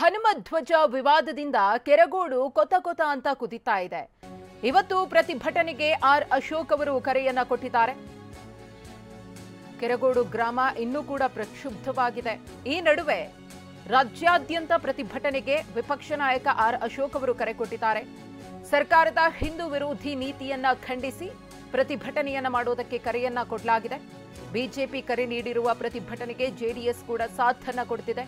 ಹನುಮಧ್ವಜ ವಿವಾದದಿಂದ ಕೆರಗೋಡು ಕೊತ ಕೊತ ಅಂತ ಕುದಿತಾ ಇದೆ. ಇವತ್ತು ಪ್ರತಿಭಟನೆಗೆ ಆರ್ ಅಶೋಕ್ ಅವರು ಕರೆಯನ್ನ ಕೊಟ್ಟಿದ್ದಾರೆ. ಕೆರಗೋಡು ಗ್ರಾಮ ಇನ್ನೂ ಕೂಡ ಪ್ರಕ್ಷುಬ್ಧವಾಗಿದೆ. ಈ ನಡುವೆ ರಾಜ್ಯಾದ್ಯಂತ ಪ್ರತಿಭಟನೆಗೆ ವಿಪಕ್ಷ ನಾಯಕ ಆರ್ ಅಶೋಕ್ ಅವರು ಕರೆ ಕೊಟ್ಟಿದ್ದಾರೆ. ಸರ್ಕಾರದ ಹಿಂದೂ ವಿರೋಧಿ ನೀತಿಯನ್ನ ಖಂಡಿಸಿ ಪ್ರತಿಭಟನೆಯನ್ನ ಮಾಡೋದಕ್ಕೆ ಕರೆಯನ್ನ ಕೊಡಲಾಗಿದೆ. ಬಿಜೆಪಿ ಕರೆ ನೀಡಿರುವ ಪ್ರತಿಭಟನೆಗೆ ಜೆಡಿಎಸ್ ಕೂಡ ಸಾಥನ್ನ ಕೊಡ್ತಿದೆ.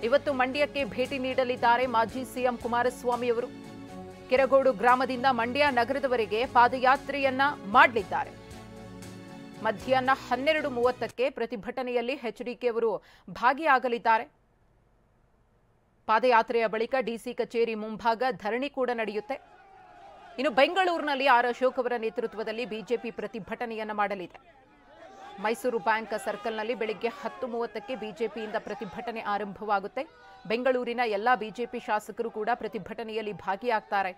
ಇವತ್ತು ಮಂಡ್ಯಕ್ಕೆ ಭೇಟಿ ನೀಡಲಿದ್ದಾರೆ ಮಾಜಿ ಸಿಎಂ ಕುಮಾರಸ್ವಾಮಿ ಅವರು. ಕೆರಗೋಡು ಗ್ರಾಮದಿಂದ ಮಂಡ್ಯ ನಗರದವರೆಗೆ ಪಾದಯಾತ್ರೆಯನ್ನ ಮಾಡಲಿದ್ದಾರೆ. ಮಧ್ಯಾಹ್ನ 12:30ಕ್ಕೆ ಪ್ರತಿಭಟನೆಯಲ್ಲಿ ಎಚ್ಡಿಕೆ ಅವರು ಭಾಗಿಯಾಗಲಿದ್ದಾರೆ. ಪಾದಯಾತ್ರೆಯ ಬಳಿಕ ಡಿಸಿ ಕಚೇರಿ ಮುಂಭಾಗ ಧರಣಿ ಕೂಡ ನಡೆಯುತ್ತೆ. ಇನ್ನು ಬೆಂಗಳೂರಿನಲ್ಲಿ ಆರ್ ಅಶೋಕ್ ಅವರ ನೇತೃತ್ವದಲ್ಲಿ ಬಿಜೆಪಿ ಪ್ರತಿಭಟನೆಯನ್ನ ಮಾಡಲಿದೆ. ಮೈಸೂರು ಬ್ಯಾಂಕ್ ಸರ್ಕಲ್ನಲ್ಲಿ ಬೆಳಿಗ್ಗೆ 10:30ಕ್ಕೆ ಬಿಜೆಪಿಯಿಂದ ಪ್ರತಿಭಟನೆ ಆರಂಭವಾಗುತ್ತೆ. ಬೆಂಗಳೂರಿನ ಎಲ್ಲಾ ಬಿಜೆಪಿ ಶಾಸಕರು ಕೂಡ ಪ್ರತಿಭಟನೆಯಲ್ಲಿ ಭಾಗಿಯಾಗ್ತಾರೆ.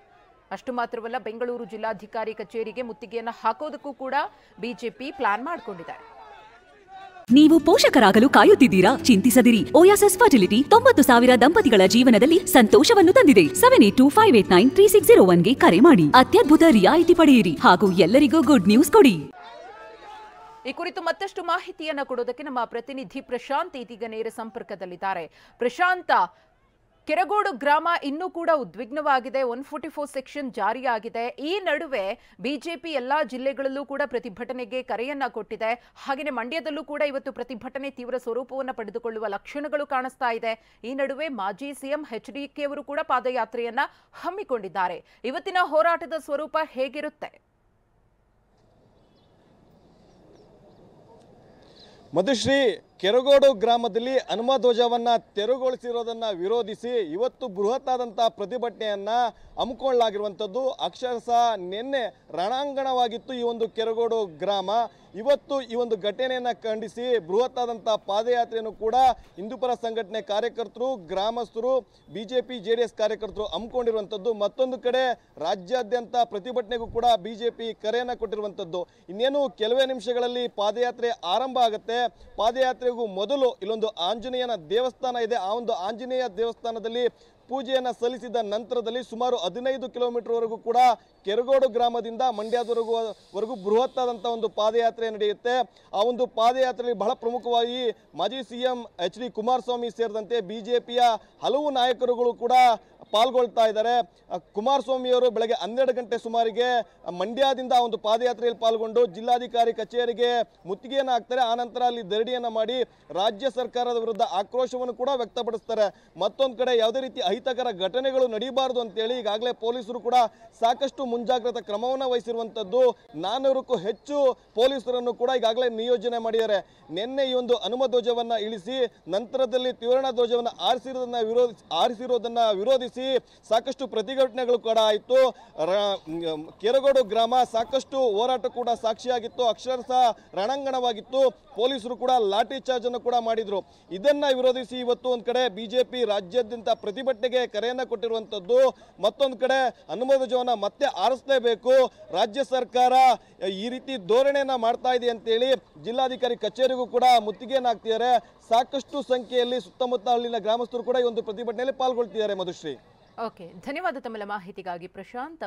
ಅಷ್ಟು ಮಾತ್ರವಲ್ಲ, ಬೆಂಗಳೂರು ಜಿಲ್ಲಾಧಿಕಾರಿ ಕಚೇರಿಗೆ ಮುತ್ತಿಗೆಯನ್ನು ಹಾಕೋದಕ್ಕೂ ಕೂಡ ಬಿಜೆಪಿ ಪ್ಲಾನ್ ಮಾಡಿಕೊಂಡಿದೆ. ನೀವು ಪೋಷಕರಾಗಲು ಕಾಯುತ್ತಿದ್ದೀರಾ? ಚಿಂತಿಸದಿರಿ. ಓಯಾಸಿಸ್ ಫರ್ಟಿಲಿಟಿ 90,000 ದಂಪತಿಗಳ ಜೀವನದಲ್ಲಿ ಸಂತೋಷವನ್ನು ತಂದಿದೆ. 7825893601ಗೆ ಕರೆ ಮಾಡಿ. ಅತ್ಯದ್ಭುತ ರಿಯಾಯಿತಿ ಪಡೆಯಿರಿ ಹಾಗೂ ಎಲ್ಲರಿಗೂ ಗುಡ್ ನ್ಯೂಸ್ ಕೊಡಿ. ಈ ಕುರಿತು ಮತ್ತಷ್ಟು ಮಾಹಿತಿಯನ್ನು ಕೊಡೋದಕ್ಕೆ ನಮ್ಮ ಪ್ರತಿನಿಧಿ ಪ್ರಶಾಂತ್ ಇದೀಗ ನೇರ ಸಂಪರ್ಕದಲ್ಲಿದ್ದಾರೆ. ಪ್ರಶಾಂತ್, ಕೆರಗೋಡು ಗ್ರಾಮ ಇನ್ನೂ ಕೂಡ ಉದ್ವಿಗ್ನವಾಗಿದೆ. 144 ಸೆಕ್ಷನ್ ಜಾರಿಯಾಗಿದೆ. ಈ ನಡುವೆ ಬಿಜೆಪಿ ಎಲ್ಲಾ ಜಿಲ್ಲೆಗಳಲ್ಲೂ ಕೂಡ ಪ್ರತಿಭಟನೆಗೆ ಕರೆಯನ್ನ ಕೊಟ್ಟಿದೆ. ಹಾಗೆಯೇ ಮಂಡ್ಯದಲ್ಲೂ ಕೂಡ ಇವತ್ತು ಪ್ರತಿಭಟನೆ ತೀವ್ರ ಸ್ವರೂಪವನ್ನು ಪಡೆದುಕೊಳ್ಳುವ ಲಕ್ಷಣಗಳು ಕಾಣಿಸ್ತಾ ಇದೆ. ಈ ನಡುವೆ ಮಾಜಿ ಸಿಎಂ ಎಚ್ಡಿಕೆ ಅವರು ಕೂಡ ಪಾದಯಾತ್ರೆಯನ್ನ ಹಮ್ಮಿಕೊಂಡಿದ್ದಾರೆ. ಇವತ್ತಿನ ಹೋರಾಟದ ಸ್ವರೂಪ ಹೇಗಿರುತ್ತೆ? ಮಧುಶ್ರೀ, ಕೆರಗೋಡು ಗ್ರಾಮದಲ್ಲಿ ಹನುಮಧ್ವಜವನ್ನು ತೆರವುಗೊಳಿಸಿರೋದನ್ನು ವಿರೋಧಿಸಿ ಇವತ್ತು ಬೃಹತ್ತಾದಂಥ ಪ್ರತಿಭಟನೆಯನ್ನು ಹಮ್ಮಿಕೊಳ್ಳಲಾಗಿರುವಂಥದ್ದು. ಅಕ್ಷರಶಃ ನಿನ್ನೆ ರಣಾಂಗಣವಾಗಿತ್ತು ಈ ಒಂದು ಕೆರಗೋಡು ಗ್ರಾಮ. ಇವತ್ತು ಈ ಒಂದು ಘಟನೆಯನ್ನು ಖಂಡಿಸಿ ಬೃಹತ್ತಾದಂಥ ಪಾದಯಾತ್ರೆಯನ್ನು ಕೂಡ ಹಿಂದೂಪರ ಸಂಘಟನೆ ಕಾರ್ಯಕರ್ತರು, ಗ್ರಾಮಸ್ಥರು, ಬಿಜೆಪಿ ಜೆಡಿಎಸ್ ಕಾರ್ಯಕರ್ತರು ಹಮ್ಮಿಕೊಂಡಿರುವಂಥದ್ದು. ಮತ್ತೊಂದು ಕಡೆ ರಾಜ್ಯಾದ್ಯಂತ ಪ್ರತಿಭಟನೆಗೂ ಕೂಡ ಬಿಜೆಪಿ ಕರೆಯನ್ನು ಕೊಟ್ಟಿರುವಂಥದ್ದು. ಇನ್ನೇನು ಕೆಲವೇ ನಿಮಿಷಗಳಲ್ಲಿ ಪಾದಯಾತ್ರೆ ಆರಂಭ ಆಗುತ್ತೆ. ಪಾದಯಾತ್ರೆಗೂ ಮೊದಲು ಇಲ್ಲೊಂದು ಆಂಜನೇಯನ ದೇವಸ್ಥಾನ ಇದೆ. ಆ ಒಂದು ಆಂಜನೇಯ ದೇವಸ್ಥಾನದಲ್ಲಿ ಪೂಜೆಯನ್ನು ಸಲ್ಲಿಸಿದ ನಂತರದಲ್ಲಿ ಸುಮಾರು 15 ಕಿಲೋಮೀಟರ್ವರೆಗೂ ಕೂಡ ಕೆರಗೋಡು ಗ್ರಾಮದಿಂದ ಮಂಡ್ಯದವರೆಗೂ ಬೃಹತ್ತಾದಂಥ ಒಂದು ಪಾದಯಾತ್ರೆ ನಡೆಯುತ್ತೆ. ಆ ಒಂದು ಪಾದಯಾತ್ರೆಯಲ್ಲಿ ಬಹಳ ಪ್ರಮುಖವಾಗಿ ಮಾಜಿ ಸಿಎಂ ಎಚ್ ಡಿ ಕುಮಾರಸ್ವಾಮಿ ಸೇರಿದಂತೆ ಬಿಜೆಪಿಯ ಹಲವು ನಾಯಕರುಗಳು ಕೂಡ ಪಾಲ್ಗೊಳ್ತಾ ಇದ್ದಾರೆ. ಕುಮಾರಸ್ವಾಮಿಯವರು ಬೆಳಗ್ಗೆ 12 ಗಂಟೆ ಸುಮಾರಿಗೆ ಮಂಡ್ಯದಿಂದ ಒಂದು ಪಾದಯಾತ್ರೆಯಲ್ಲಿ ಪಾಲ್ಗೊಂಡು ಜಿಲ್ಲಾಧಿಕಾರಿ ಕಚೇರಿಗೆ ಮುತ್ತಿಗೆಯನ್ನು ಹಾಕ್ತಾರೆ. ಆನಂತರ ಅಲ್ಲಿ ಧರಣಿಯನ್ನು ಮಾಡಿ ರಾಜ್ಯ ಸರ್ಕಾರದ ವಿರುದ್ಧ ಆಕ್ರೋಶವನ್ನು ಕೂಡ ವ್ಯಕ್ತಪಡಿಸ್ತಾರೆ. ಮತ್ತೊಂದು ಕಡೆ ಯಾವುದೇ ರೀತಿ ಅಹಿತಕರ ಘಟನೆಗಳು ನಡೀಬಾರದು ಅಂತೇಳಿ ಈಗಾಗಲೇ ಪೊಲೀಸರು ಕೂಡ ಸಾಕಷ್ಟು ಮುಂಜಾಗ್ರತಾ ಕ್ರಮವನ್ನು ವಹಿಸಿರುವಂಥದ್ದು. 400ಕ್ಕೂ ಹೆಚ್ಚು ಪೊಲೀಸರನ್ನು ಕೂಡ ಈಗಾಗಲೇ ನಿಯೋಜನೆ ಮಾಡಿದ್ದಾರೆ. ನಿನ್ನೆ ಈ ಒಂದು ಹನುಮಧ್ವಜವನ್ನು ಇಳಿಸಿ ನಂತರದಲ್ಲಿ ತ್ರಿವರ್ಣ ಧ್ವಜವನ್ನು ಆರಿಸಿರೋದನ್ನು ವಿರೋಧಿಸಿ ಸಾಕಷ್ಟು ಪ್ರತಿಭಟನೆಗಳು ಕೂಡ ಆಯಿತು. ಕೆರಗೋಡು ಗ್ರಾಮ ಸಾಕಷ್ಟು ಹೋರಾಟ ಕೂಡ ಸಾಕ್ಷಿಯಾಗಿತ್ತು. ಅಕ್ಷರಶಃ ರಣಾಂಗಣವಾಗಿತ್ತು. ಪೊಲೀಸರು ಕೂಡ ಲಾಠಿ ಚಾರ್ಜ್ ಅನ್ನು ಕೂಡ ಮಾಡಿದ್ರು. ಇದನ್ನ ವಿರೋಧಿಸಿ ಇವತ್ತು ಒಂದು ಕಡೆ ಬಿಜೆಪಿ ರಾಜ್ಯಾದ್ಯಂತ ಪ್ರತಿಭಟನೆಗೆ ಕರೆಯನ್ನು ಕೊಟ್ಟಿರುವಂಥದ್ದು. ಮತ್ತೊಂದು ಕಡೆ ಹನುಮಧ್ವಜವನ್ನು ಮತ್ತೆ ಆರಿಸಲೇಬೇಕು, ರಾಜ್ಯ ಸರ್ಕಾರ ಈ ರೀತಿ ಧೋರಣೆಯನ್ನ ಮಾಡ್ತಾ ಇದೆ ಅಂತೇಳಿ ಜಿಲ್ಲಾಧಿಕಾರಿ ಕಚೇರಿಗೂ ಕೂಡ ಮುತ್ತಿಗೆಯನ್ನು ಹಾಕ್ತಿದ್ದಾರೆ. ಸಾಕಷ್ಟು ಸಂಖ್ಯೆಯಲ್ಲಿ ಸುತ್ತಮುತ್ತ ಹಳ್ಳಿನ ಗ್ರಾಮಸ್ಥರು ಕೂಡ ಈ ಒಂದು ಪ್ರತಿಭಟನೆಯಲ್ಲಿ ಪಾಲ್ಗೊಳ್ತಿದ್ದಾರೆ. ಮಧುಶ್ರೀ, ಓಕೆ, ಧನ್ಯವಾದ ತಮ್ಮ ಮಾಹಿತಿಗಾಗಿ ಪ್ರಶಾಂತ್.